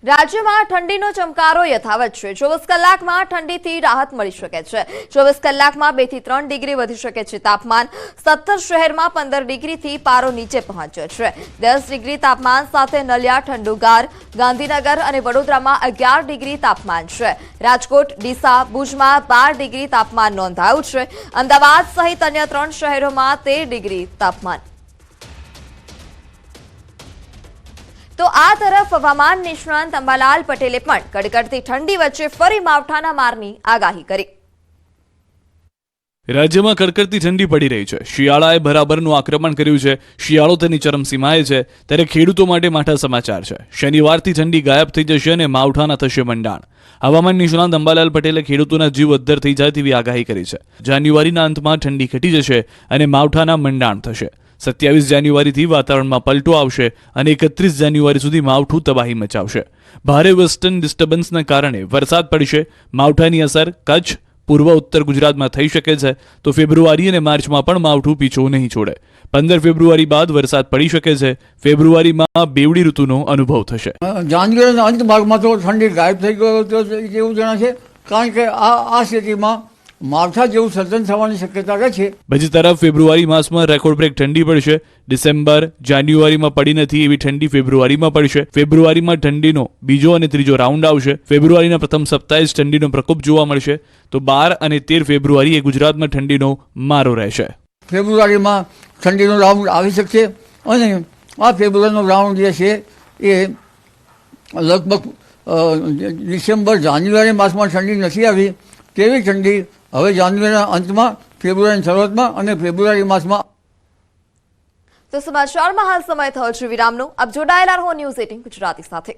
રાજ્યમાં ઠંડીનો ચમકારો યથાવત છે। 24 કલાકમાં ઠંડીથી રાહત મળી શકે છે। 24 કલાકમાં 2 થી 3 ડિગ્રી વધી શકે છે તાપમાન। 17 શહેરમાં 15 ડિગ્રીથી પારો નીચે પહોંચ્યો છે। 10 ડિગ્રી તાપમાન સાથે નલિયા ઠંડુગાર, ગાંધીનગર અને વડોદરામાં 11 ડિગ્રી તાપમાન છે। રાજકોટ, ડીસા, ભુજમાં 12 ડિગ્રી તાપમાન નોંધાયું છે। અમદાવાદ સહિત અન્ય 3 શહેરોમાં 13 ડિગ્રી તાપમાન। તો આ તરફ હવામાન નિષ્ણાંત અંબાલાલ પટેલે પણ કડકડતી ઠંડી વચ્ચે ફરી માવઠાના મારની આગાહી કરી। રાજ્યમાં કડકડતી ઠંડી પડી રહી છે। શિયાળાએ બરાબરનું આક્રમણ કર્યું છે। શિયાળો તેની ચરમસીમાએ છે ત્યારે ખેડૂતો માટે માઠા સમાચાર છે। શનિવારથી ઠંડી ગાયબ થઈ જશે અને માવઠાના થશે મંડાણ। હવામાન નિષ્ણાંત અંબાલાલ પટેલે ખેડૂતોના જીવ અદ્ધર થઈ જાય તેવી આગાહી કરી છે। જાન્યુઆરીના અંતમાં ઠંડી ઘટી જશે અને માવઠાના મંડાણ થશે। 27 જાન્યુઆરીથી વાતાવરણમાં પલટો આવશે અને 31 જાન્યુઆરી સુધી માવઠું તબાહી મચાવશે। ભારે વેસ્ટર્ન ડિસ્ટર્બન્સના કારણે વરસાદ પડશે। માવઠાની અસર કચ્છ, પૂર્વ ઉત્તર ગુજરાતમાં થઈ શકે છે તો ફેબ્રુઆરી અને માર્ચમાં પણ માવઠું પીછો નહીં છોડે। 15 ફેબ્રુઆરી બાદ વરસાદ પડી શકે છે। ફેબ્રુઆરીમાં બેવડી ઋતુનો અનુભવ થશે। જાન્યુઆરીના અંત ભાગમાં તો ઠંડી ગાયબ થઈ ગયો એવું જણાશે, કારણ કે આ સ્થિતિમાં માવઠા જેવું સર્જન થવાની શક્યતા રહે છે। બીજી તરફ ફેબ્રુઆરી માસમાં રેકોર્ડ બ્રેક ઠંડી પડશે। ડિસેમ્બર, જાન્યુઆરીમાં પડી નથી એવી ઠંડી ફેબ્રુઆરીમાં પડશે। ફેબ્રુઆરીમાં ઠંડીનો બીજો અને ત્રીજો રાઉન્ડ આવશે। ફેબ્રુઆરીના પ્રથમ સપ્તાહે જ ઠંડીનો પ્રકોપ જોવા મળશે તો 12 અને 13 ફેબ્રુઆરીએ ગુજરાતમાં ઠંડીનો મારો રહેશે। ફેબ્રુઆરીમાં ઠંડીનો રાઉન્ડ આવી શકશે અને આ ફેબ્રુઆરીનો રાઉન્ડ જે છે એ લગભગ ડિસેમ્બર, જાન્યુઆરી માસમાં ઠંડી નથી આવી તેવી ઠંડી હવે જાન્યુઆરીના અંતમાં, ફેબ્રુઆરીની શરૂઆતમાં અને ફેબ્રુઆરી માસમાં। તો સમાચારમાં હાલ સમય થયો છે વિરામનો। આપ જોડાયેલા રહો ન્યૂઝ 18 ગુજરાતી સાથે।